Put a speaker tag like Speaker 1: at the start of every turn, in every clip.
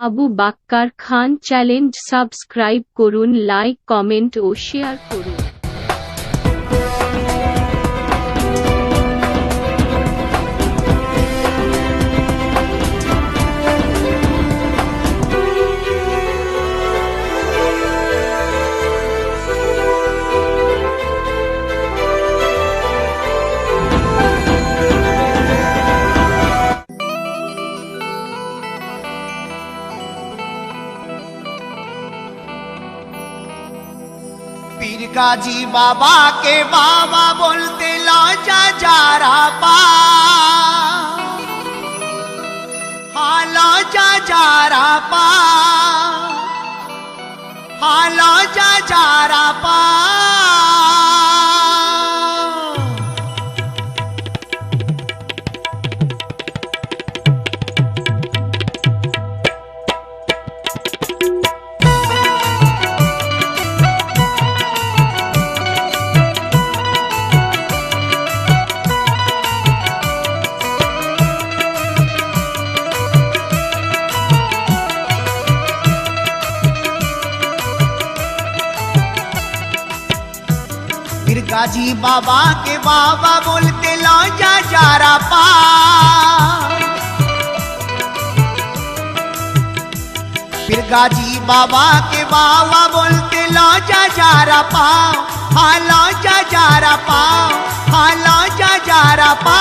Speaker 1: আবু বাক্কার খান channel subscribe করুন, like, comment ও share করুন।
Speaker 2: पीर गाजी बाबा के बाबा बोलते लौजा जारा पा, हाँ लौजा जारा पा, हाँ लौजा जारा पा। फिर गाजी बाबा के बाबा बोलते लौजा जारा पा, फिर गाजी बाबा के बाबा बोलते लौजा जारा पा, हाँ लौजा जारा पा, हाँ लौजा जारा पा।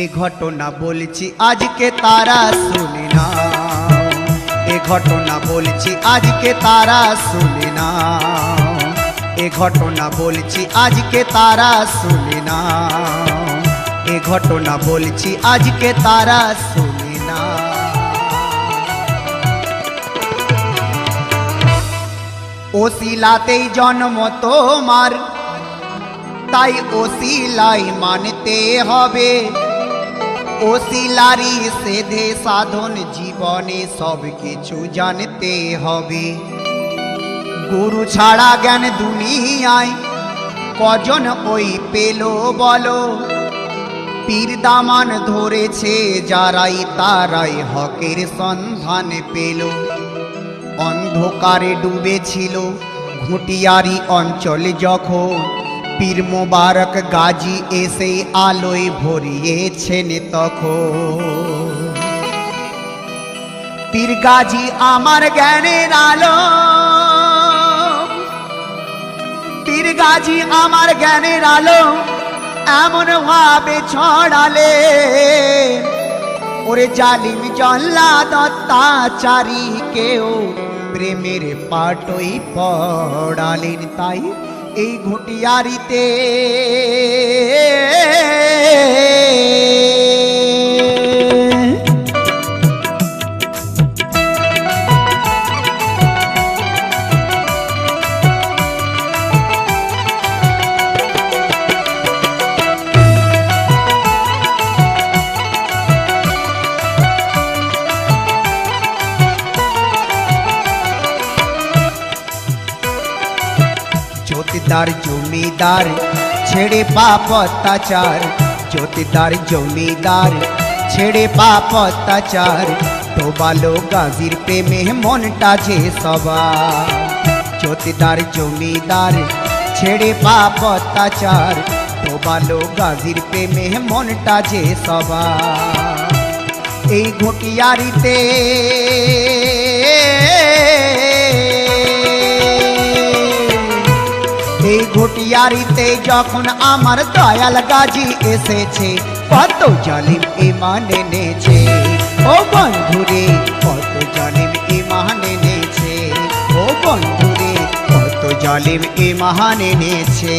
Speaker 2: ए घटना बोलছি আজকে তারা শুনে না, এ ঘটনা বলছি আজকে তারা শুনে না, এ ঘটনা বলছি আজকে তারা শুনে না, এ ঘটনা বলছি আজকে তারা শুনে না। ওসিলাতেই জন্ম তোমার, তাই ওসিলাই মানতে হবে, ওসিলারি সেধে সাধন জীবনে সব কিছু জানতে হবে। গুরু ছাড়া জ্ঞান দুনিয়ায় কজন ওই পেল বলো, পীর দামান ধরেছে যারাই তারাই হকের সন্ধান পেল। অন্ধকারে ডুবেছিল ঘুটিয়ারি অঞ্চল যখন, পীর মোবারক গাজী এসে আলোয় ভরিয়েছেন তখন। পীর গাজী আমার জ্ঞানের আলো, পীর গাজী আমার জ্ঞানের আলো এমন ভাবে ছড়ালে, ওরে জালিম জল্লাদ অত্যাচারী কেউ প্রেমের পাটই পড়ালেন। তাই এই ঘুটিয়ারিতে জোতদার জমিদার ছেড়ে পাপ অত্যাচার, জোতদার জমিদার ছেড়ে পাপ অত্যাচার, ডোবালো গাজীর প্রেমে মনটা যে সবার। জোতদার জমিদার ছেড়ে পাপ অত্যাচার, ডোবালো গাজীর প্রেমে মনটা যে সবার। এই ঘটিয়ারিতে এই ঘটিয়ারিতে যখন আমার দয়াল গাজী এসেছে, কত জালিম ঈমান এনেছে, ও বন্ধুরে কত জালিম ঈমান এনেছে, ও বন্ধুরে কত জালিম ঈমান এনেছে।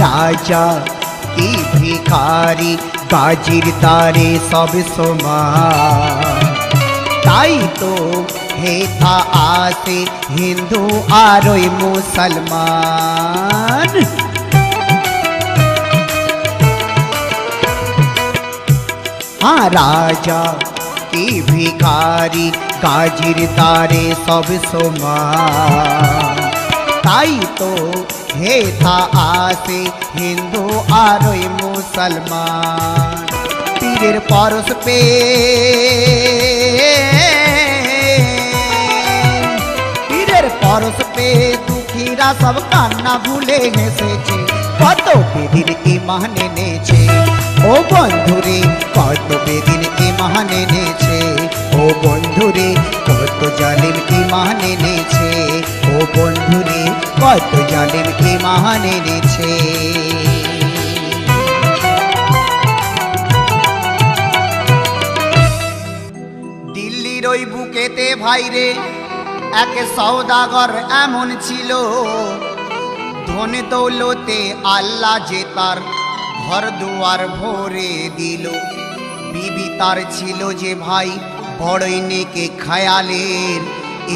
Speaker 2: রাজা কি ভিখারি গাজীর দ্বারে সব সমান, তাই তো হেথা আসে হিন্দু আর ওই মুসলমান। हाँ राजा की भिखारी गाजीर तारे सब समान ताई तो हे था आसे हिंदू और मुसलमान पीरेर परस पे पीरेर परस पे दुखीरा सब कान्ना भूले हेसेছে কত বেদিন ইমান এনেছে ও বন্ধুরে কত বেদিন ইমান এনেছে ও বন্ধুরে কত জালিম ইমান এনেছে ও বন্ধুরে কত জালিম ইমান এনেছে দিল্লির ওই বুকেতে ভাইরে এক সওদাগর এমন ছিল ধন দৌলতে আল্লাহ যে তার ঘর দুয়ার ভরে দিল বিবি তার ছিল যে ভাই বড়ই নেকে খায়ালের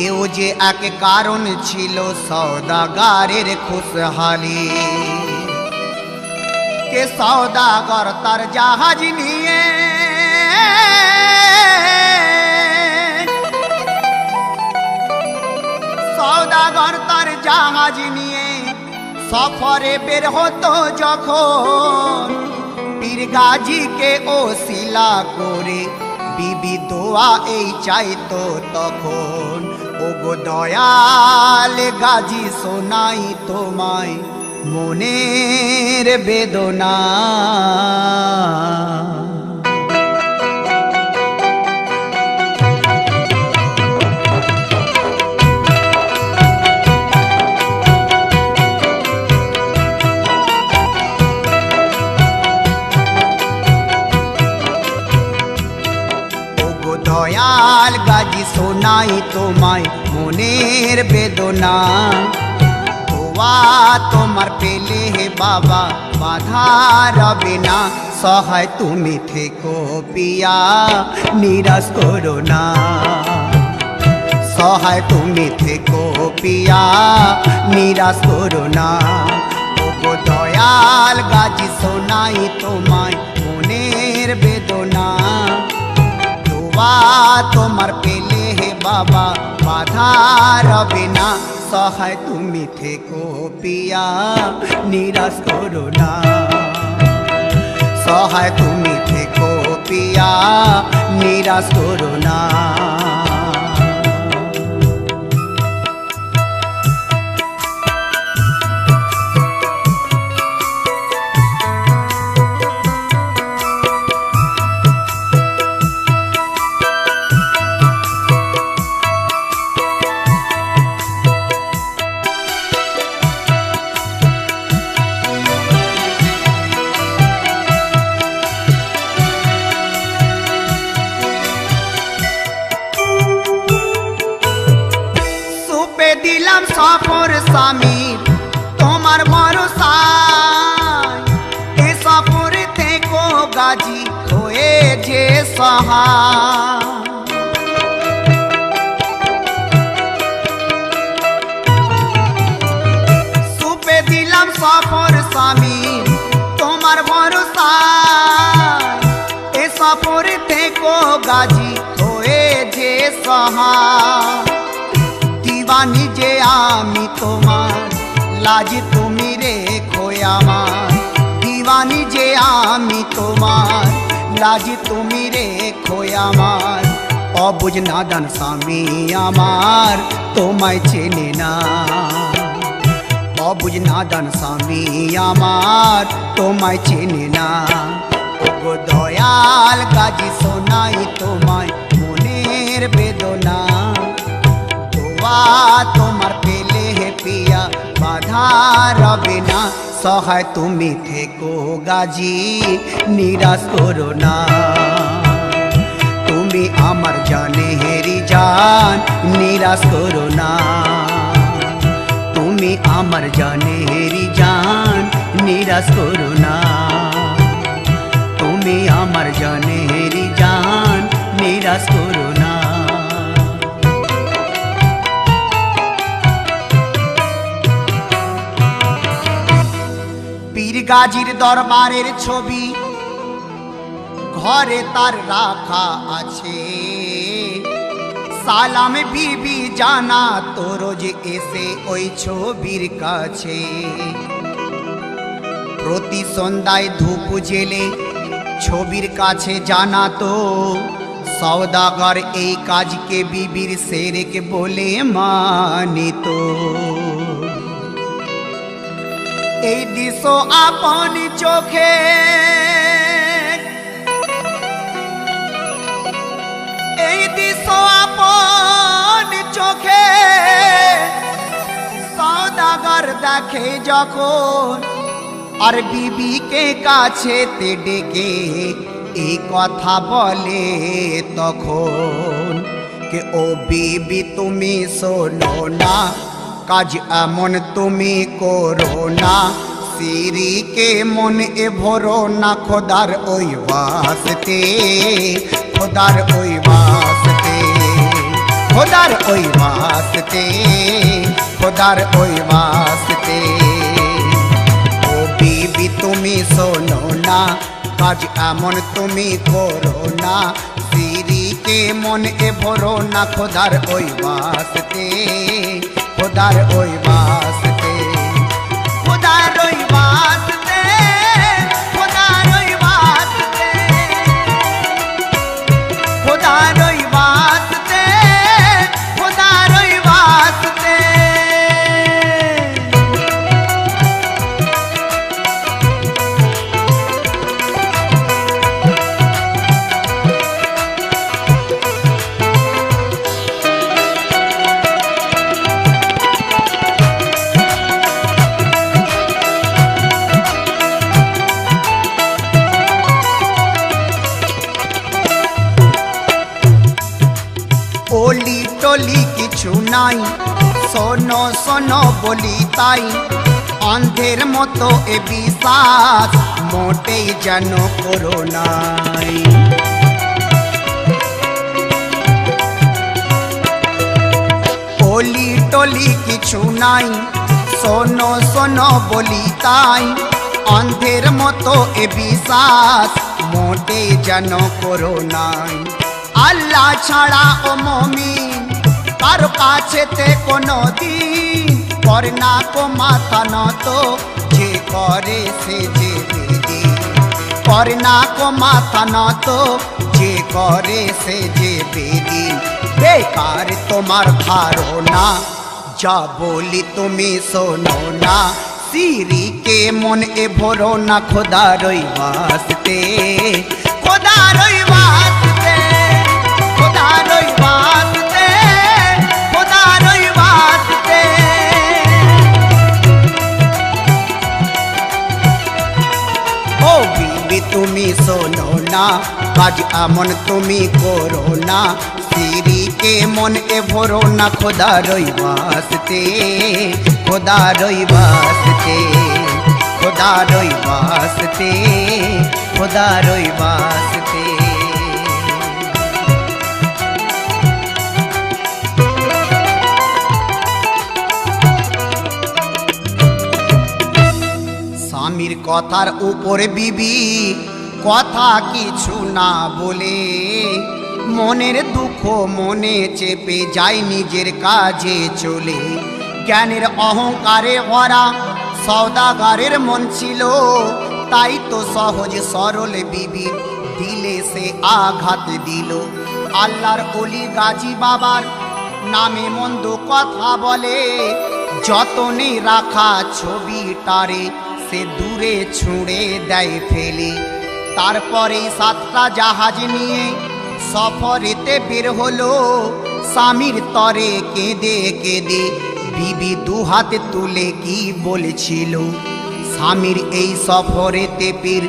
Speaker 2: এও যে এক কারণ ছিল সওদাগারের খুশহালি কে সওদাগর তার জাহাজ নিয়ে সওদাগর তার জাহাজ নিয়ে সফরে বের হতো যখন পীর গাজীকে ওসিলা করে বিবি দোয়া এই চাইতো তখন ওগো দয়াল গাজী শোনাই তোমায় মনের বেদনা দয়াল গাজী শোনাই তোমায় মনের বেদনা দোয়া তোমার পেলে হে বাবা বাধা রবে না সহায় তুমি থেকো পিয়া নিরাশ করো না সহায় তুমি থেকো পিয়া নিরাশ করো না ওগো দয়াল গাজী শোনাই তোমায় মনের বেদনা তোমার পেলে হে বাবা বাধা রবে না সহায় তুমি থেকো পিয়া নিরাশ করো না সহায় তুমি থেকো পিয়া নিরাশ করো না দিলাম সফর স্বামী তোমার ভরসায় এ সফরে থেকো গাজী হয়ে যে সহায় সুপে দিলাম সফর স্বামী তোমার ভরসায় এ সফরে থেকো গাজী হয়ে যে সহায় দিবানি যে আমি তোমার লাজ তুমি রেখো আমার দিবানি যে আমি তোমার লাজ তুমি রেখো আমার অবুঝ নাদান স্বামী আমার তোমায় চেনে না অবুঝ নাদান স্বামী আমার তোমায় চেনে না ওগো দয়াল গাজী শোনাই তোমায় মনের বেদনা তোমার পেলে হে পিয়া বাধা রবে না সহায় তুমি থেকো গাজী নিরাশ করো না তুমি আমার জানে হেরি জান নিরাশ করো না তুমি আমার জানে হেরি জান নিরাশ করো না তুমি আমার জানে হেরি জান নিরাশ করো না পীর গাজীর দরবারের ছবি ঘরে তার রাখা আছে। সালাম বিবি জানা তো রোজ এসে ওই ছবির কাছে। প্রতি সন্ধ্যায় ধূপ জেলে ছবির কাছে জানাতো। সওদাগর এই কাজকে বিবির সেরেক বলে মানিত। এই দৃশ্য আপন চোখে এই দৃশ্য আপন চোখে সওদাগর দেখে যখন, আর বিবিকে কাছেতে ডেকে এই কথা বলে তখন কে ও বিবি তুমি শোনো না, কাজ এমন তুমি করো না। সিরিকে মন এ ভরো না, খোদার ওই ওয়াস্তে, খোদার ওই ওয়াস্তে, খোদার ওই ওয়াস্তে, খোদার ওই ওয়াস্তে। ও বিবি তুমি শোনো না, কাজ এমন তুমি করো না। সিরিকে মন এ ভরো না, খোদার ওই ওয়াস্তে, খোদার ওই ওয়াস্তে, খোদার ওই ওয়াস্তে, খোদার ওই ওয়াস্তে, খোদার ওই ওয়াস্তে, খোদার ওই ওয়াস্তে। ওলি টলি কিছু নাই, শোনো শোনো বলি তাই। অন্ধের মতো এ বিশ্বাস মোটেই যেন করো নাই। ওলি টলি কিছু নাই, শোনো শোনো বলি তাই। অন্ধের মতো এ বিশ্বাস মোটেই যেন করো নাই। আল্লাহ ছাড়া ও মুমিন কারো কাছেতে কোনো দিন করে না কো মাথা নত, যে করে সে যে বেদি করে না কো মাথা নত, যে করে সে যে বেদি। বেকার তোমার ধারণা, যা বলি তুমি শোনো না। সিরিকে মন এ ভরো না, খোদার ওই ওয়াস্তে, খোদার ওই ওয়াস্তে, খোদার ওই ওয়াস্তে, খোদার ওই ওয়াস্তে। ও বিবি তুমি শোনো না, কাজ এমন তুমি করো না। সিরিকে মন এ ভরো না, খোদার ওই ওয়াস্তে, খোদার ওই ওয়াস্তে, খোদার ওই ওয়াস্তে, খোদার ওই ওয়াস্তে। স্বামীর কথার উপরে বিবি কথা কিছু না বলে, মনের দুঃখ মনে চেপে যায় নিজের কাজে চলে। জ্ঞানের অহংকারে ভরা সওদাগরের মন ছিল, তাই তো সহজ সরল বিবি দিলে সে আঘাত দিল। আল্লাহর ওলি গাজী বাবার নামে মন্দ কথা বলে, যতনে রাখা ছবিটারে সে দূরে ছুঁড়ে দেয় ফেলে। তারপরে 7টা জাহাজ নিয়ে সফরেতে বের হলো, স্বামীর তরে কেঁদে কেঁদে বিবি দুহাতে তুলে কি বলছিল। স্বামীর এই সফরেতে পীর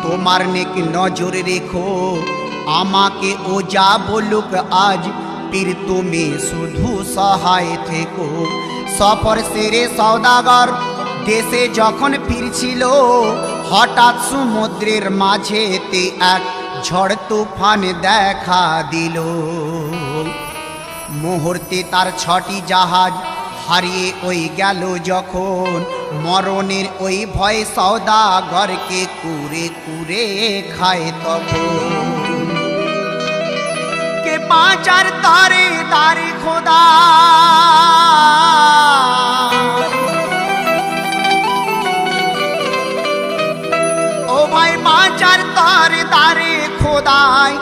Speaker 2: তোমার নেক নজর রেখো, আমাকে ও যা বলুক আজ পীর তুমি শুধু সহায় থেকো। সফর সেরে সওদাগর দেশে যখন ফিরছিল, হঠাৎ সমুদ্রের মাঝেতে এক ঝড় তুফান দেখা দিল। মুহূর্তে তার 6টি জাহাজ হারিয়ে ওই গেল যখন, মরণের ওই ভয় সওদাগরকে কুরে কুরে খায় তখন। কে বাঁচার তারে তারে খোদা, ও ভাই বাঁচার তারে তারে খোদাই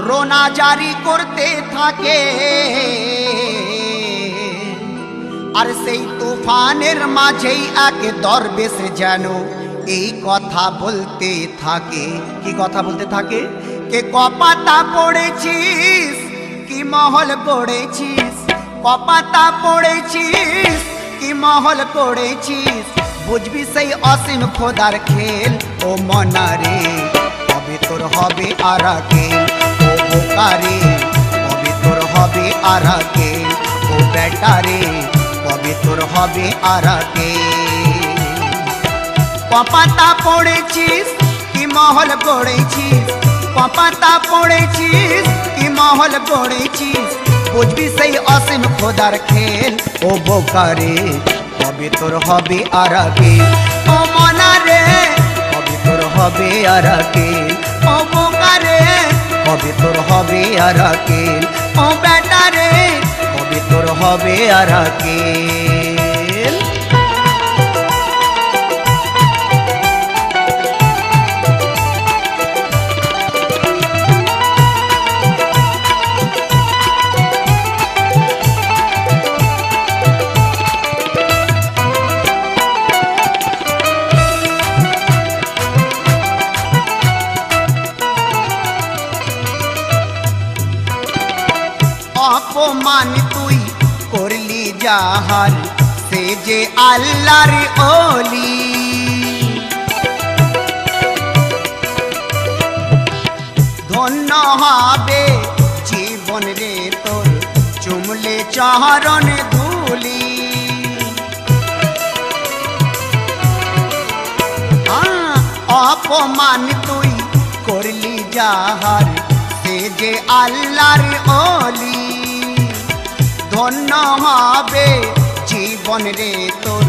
Speaker 2: রোনা জারি করতে থাকে। আর সেই তুফানের মাঝেই এক দরবেশ যেন এই কথা বলতে থাকে। কি কথা বলতে থাকে? কে কপাতা পড়েছিস কি মহল গড়েছিস, কপাতা পড়েছিস কি মহল গড়েছিস, বুঝবি সেই অসীম খোদার খেল। ও মনারে কবে তোর হবে আরাকে, ও বোকারে কবে তোর হবে আরাকে, ও বেটারে কবে তোর হবে আরাকে। কপাতা পড়েছিস কি মহল গড়েছিস, কপাতা পড়েছিস কি মহল গড়েছিস, বুঝবি সেই অসীম খোদার খেল। ও বোকারে কবে তোর হবে আরাকে, ও মনারে কবে তোর হবে আরাকে, ও বোকারে কবে তোর হবে আরাকে, ও বেটারে কবে তোর হবে আরাকে। অপমান তুই করলি যাহার, সে যে আল্লাহর ওলি। ধন্য হবে জীবন রে তোর চুমলে চরণ ধুলি। অপমান তুই করলি যাহার, সে যে আল্লাহর ওলি। ধন্য হবে জীবন রে তোর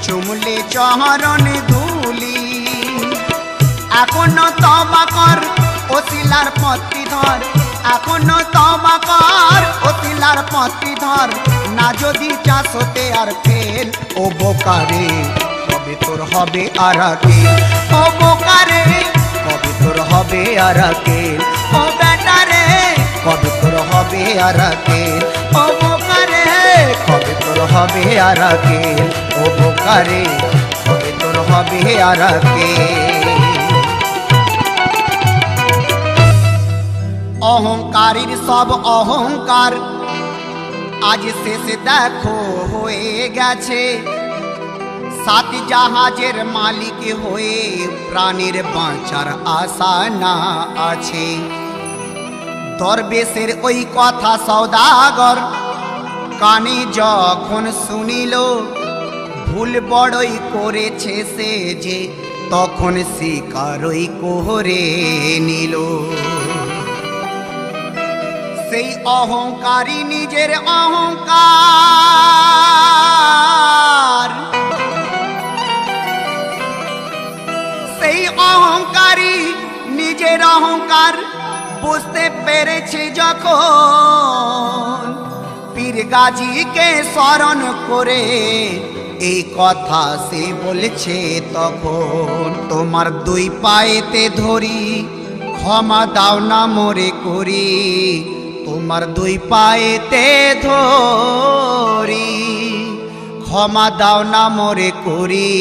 Speaker 2: চুমলে চরণ ধুলি। এখনো তওবা কর ওসিলার পথটি ধর, এখনো তওবা কর ওসিলার পথটি ধর, না যদি চাস হতে আর ফেল। ও বোকারে কবে তোর হবে আরাকে, ও বোকারে কবে তোর হবে আরাকে, ও বেটারে কবে তোর হবে আরাকে, ও বোকারে কবে তোর হবে আরাকে, ও বোকারে কবে তোর হবে আরাকে। অহংকারীর সব অহংকার আজ শেষে দেখো হয়ে গেছে। সাত জাহাজের মালিক হয়ে প্রাণের বাঁচার আশা না আছে। দরবেশের ওই কথা সওদাগর কানে যখন শুনিল, ভুল বড়ই করেছে সে যে তখন স্বীকারই করে নিল। সেই অহংকারী নিজের অহংকার, সেই অহংকারী নিজের অহংকার বুঝতে পেরেছে যখন, পীর গাজীকে স্মরণ করে এই কথা সে বলছে তখন। তোমার দুই পায়েতে ধরি ক্ষমা দাও না মোরে করি, তোমার দুই পায়েতে ধরি ক্ষমা দাও না মোরে করি।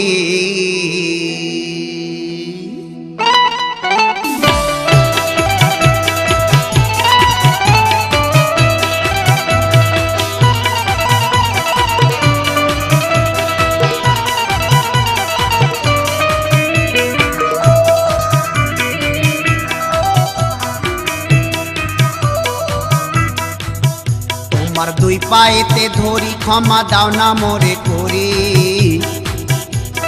Speaker 2: তোমার দুই পায়েতে ধরি ক্ষমা দাও না মোরে করি,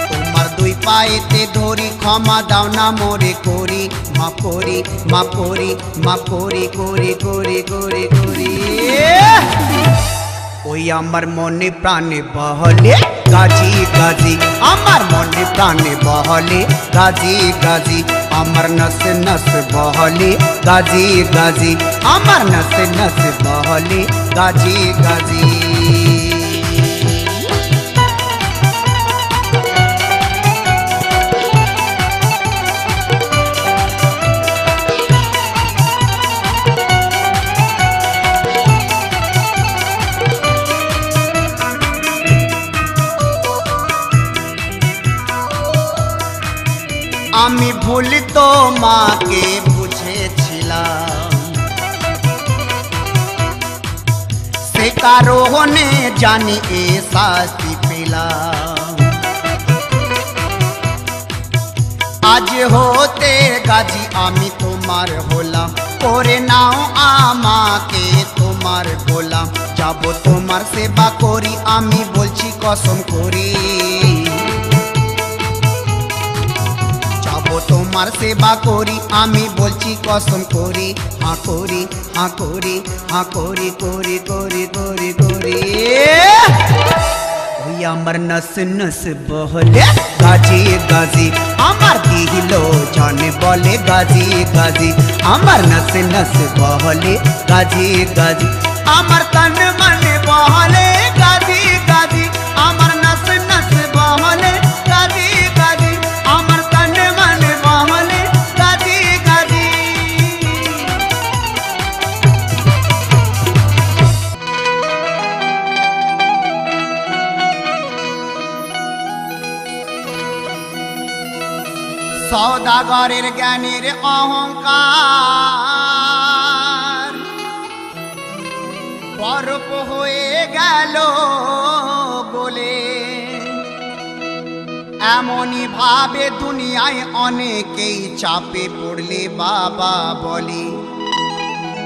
Speaker 2: তোমার দুই পায়েতে ধরি ক্ষমা দাও না মোরে করি। মাফ করি মাফ করি মাফ করি করি করি করি করি। ওই আমার মনে প্রাণে বহলে গাজী গাজী আমার মনে প্রাণে বহলে গাজী গাজী আমার নসে নস বহলে গাজী গাজী আমার নসে নস বহলে গাজী গাজী আমি ভুল তো মাকে বুঝেছিলাম, সে কারণে জানি এ শাস্তি পেলাম। আজ হতে গাজী আমি তোমার হলাম, করে নাও আমাকে তোমার গোলাম। যাব তোমার সেবা করি আমি বলছি কসম করি, তোমার সেবা করি আমি বলছি কসম করি। হাঁ করি হাঁ করি হাঁ করি করি করি করি করি ওই আমার নস নস বহলে গাজী গাজী আমার দিল জানে বলে গাজী গাজী আমার নস নস বহলে গাজী গাজী আমার তন মন বহলে গাজী গাজী আমার নস নস বহলে গাজী গাজী আমার তন মন বহলে গাজী গাজী। সওদাগরের জ্ঞানের অহংকার বরফ হয়ে গেল বলে, এমনই ভাবে দুনিয়ায় অনেকেই চাপে পড়লে বাবা বলে।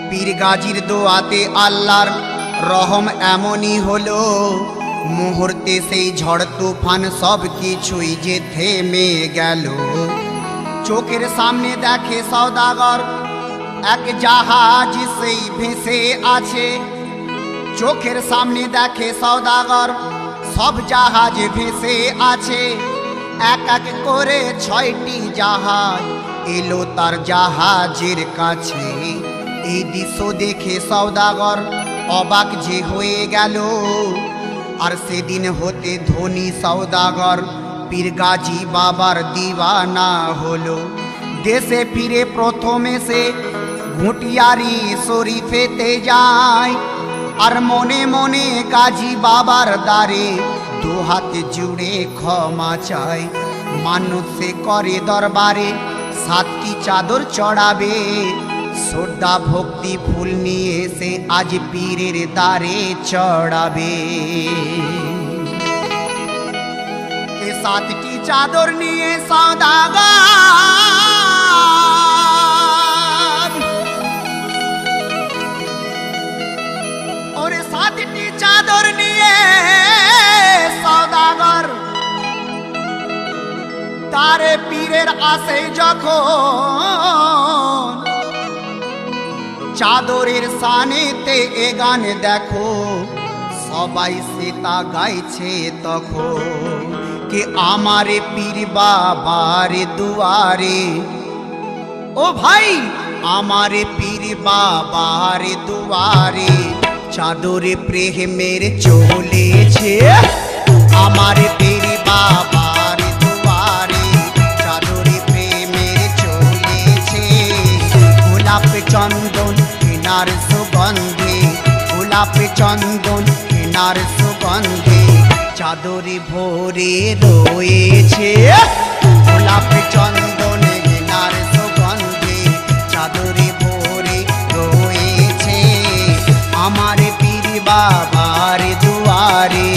Speaker 2: পীর গাজীর দোয়াতে আল্লাহর রহম এমনই হলো, মুহূর্তে সেই ঝড় তুফান সব কিছুই যে থেমে গেল। চোখের সামনে দেখে সওদাগর এক জাহাজ সেই ভেসে আছে, চোখের সামনে দেখে সওদাগর সব জাহাজ ভেসে আছে। এক এক করে 6টি জাহাজ এলো তার জাহাজের কাছে। এই দৃশ্য দেখে সওদাগর অবাক যে হয়ে গেল, আর সেদিন হতে ধনী সওদাগর পীর গাজী বাবার দিওয়ানা হলো। দেশে ফিরে প্রথমে সে ঘুটিয়ারি শরীফেতে যায়, আর মনে মনে গাজী বাবার দ্বারে দু হাত জুড়ে ক্ষমা চায়। মানুষ সে করে দরবারে 7টি চাদর চড়াবে, শ্রদ্ধা ভক্তি ফুল নিয়ে সে আজ পীরের দ্বারে চড়াবে। 7টি চাদর নিয়ে সওদাগর, ওরে 7টি চাদর নিয়ে সওদাগর তারে পীরের আসে যখন, চাদরের সানেতে এ গান দেখো সবাই সেটা গাইছে তখন। কে আমারে পীর বাবার দুয়ারে, ও ভাই আমারে পীর বাবার দুয়ারে চাদরে প্রেমের চলেছে। আমারে পীর বাবার দুয়ারে চাদরে প্রেমের চলেছে। গোলাপ চন্দন কেনার সুগন্ধে, গোলাপ চন্দন কেনার সুগন্ধে চাদরে ভরে রয়েছে। গোলাপ চন্দন কেনার সুগন্ধে চাদরে ভরে রয়েছে। আমার পীর বাবার দুয়ারে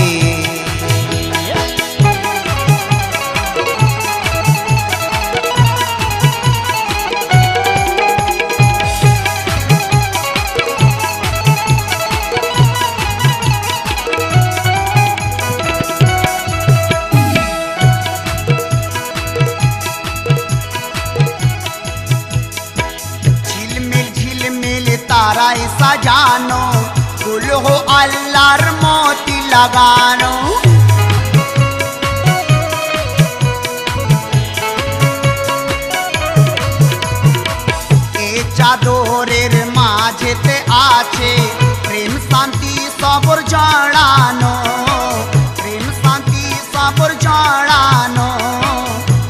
Speaker 2: তারাই সাজানো, ফুল হো আল্লাহর মতি লাগানো। চাদরের মাঝেতে আছে প্রেম শান্তি সবর জড়ানো, প্রেম শান্তি সবর জড়ানো,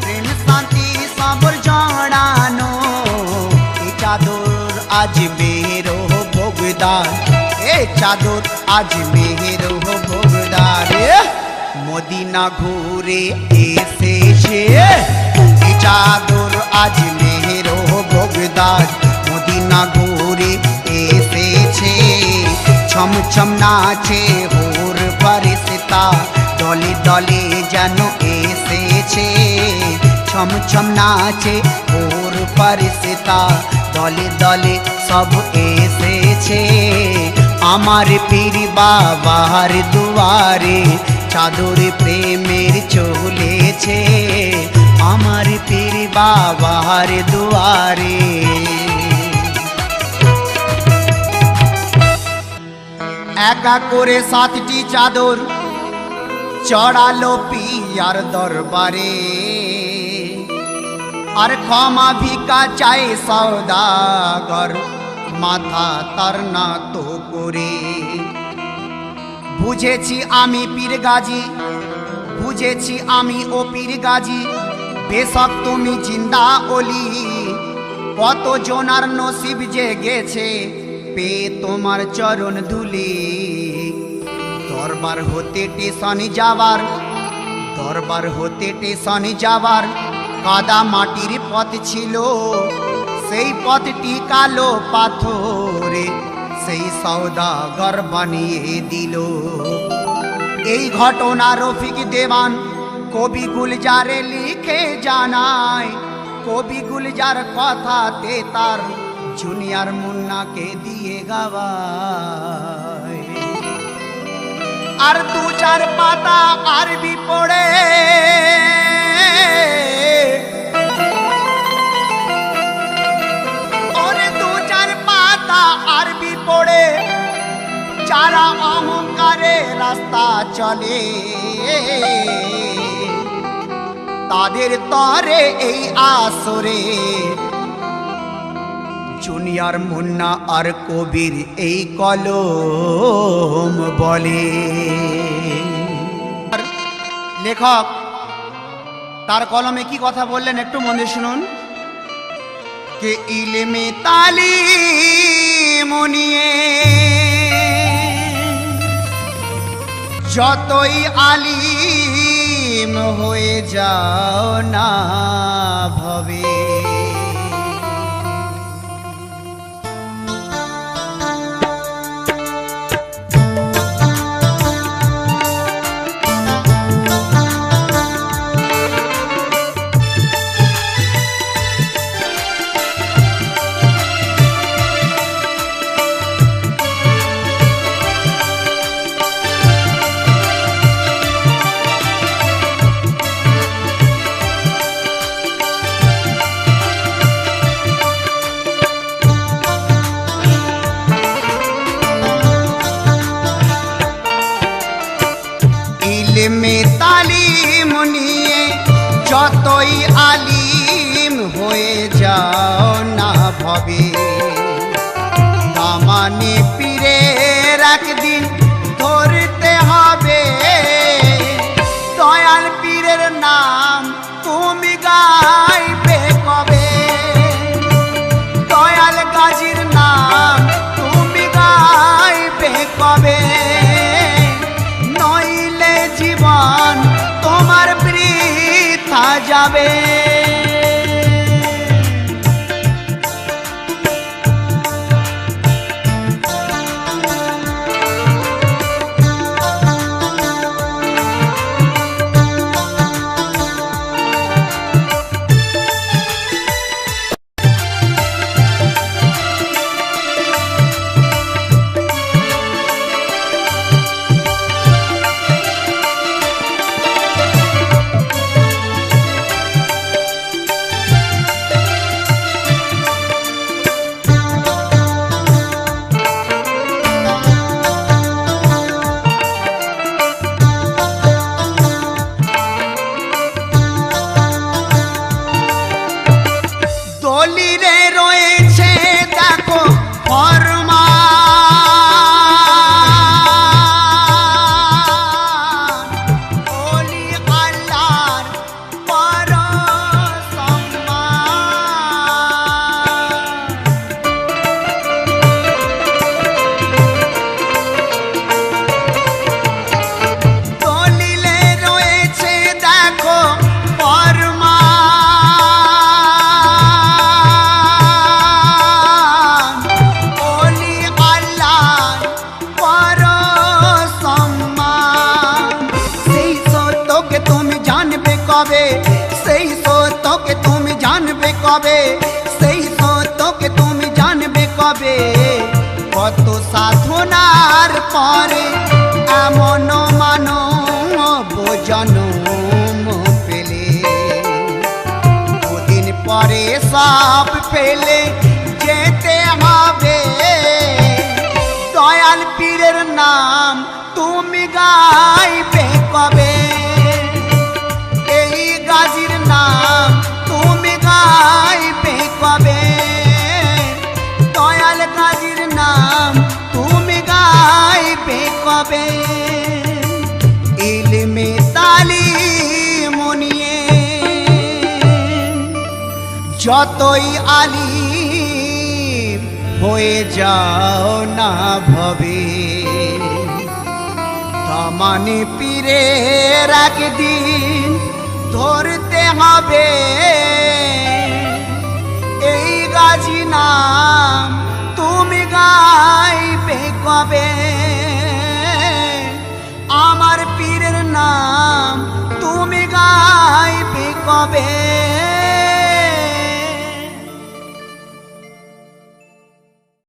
Speaker 2: প্রেম শান্তি সবর জড়ানো। এই চাদর আজ মেহেরো ভোগদার, এ চাদর আজ মেহেরো ভোগদার। মদিনা ঘুরে এসেছে এই চাদর আজ মেহেরো ভোগদার, মদিনা ঘুরে এসেছে। ছমছম নাচে হোর ফেরেশতা, দলে দলে যেন এসেছে। ছমছম নাচে হোর ফেরেশতা, দলে দলে সব এসেছে। আমার পীর বাবার দুয়ারে চাদর প্রেমের চলেছে, আমার পীর বাবার দুয়ারে। একা করে 7টি চাদর চড়ালো পিয়ার দরবারে, আর ক্ষমা ভিকা চাই সওদাগর মাথা তার না তো করে। বুঝেছি আমি পীর গাজী, বুঝেছি আমি ও পীর গাজী, বেশক তুমি জিন্দা ওলি। কত জনার নসিব যে গেছে পে তোমার চরণ ধুলি। দরবার হতে স্টেশন যাবার, দরবার হতে স্টেশন যাবার কাদা মাটির পথ ছিল, সেই পথটি কালো পাথরে সেই সওদাগর বানিয়ে দিল। এই ঘটনা রফিক দেওয়ান কবি গুলজারে লিখে জানায়, কবি গুলজার কথাতে তার জুনিয়র মুন্নাকে দিয়ে গাওয়ায়। আর 2-4 পাতা আরবি পড়ে আরবি পড়ে যারা অহংকারে রাস্তা চলে, তাদের তরে এই আসরে জুনিয়র মুন্না আর কবির এই কলম বলে। লেখক তার কলমে কি কথা বললেন একটু মন দিয়ে শুনুন। কে ইলমে তালিম নিয়ে যতই আলিম হয়ে যাও না ভবে, ইলমে তালিম নিয়ে যতই আলিম হয়ে যাও না ভবে, দামানে পীরের একদিন ধরতে হবে। দয়াল পীরের নাম তুমি গাইবে কবে, দয়াল গাজীর নাম তুমি গাইবে কবে। জীবন তোমার বৃথা যাবে। দলিলে রয়েছে দেখো ফরমান, ওলি আল্লাহর পর সম্মান। দলিলে রয়েছে দেখো ফরমান, ওলি আল্লাহর পর সম্মান। সেই সত্যকে তুমি জানবে কবে, সেই সত্যকে তুমি জানবে কবে, সেই সত্যকে তুমি জানবে কবে। কত সাধনার পরে এমন মানব জনম পেলে, দুদিন পরে সব ফেলে যেতে হবে। দয়াল পীরের নাম তুমি গাইবে কবে, এই গাজীর নাম তুমি গাইবে কবে। দয়াল গাজীর নাম তুমি গাইবে কবে। ইলমে তালিম নিয়ে যতই আলিম হয়ে যাও না ভবে, তামানে পীরের একদিন ধরতে হবে।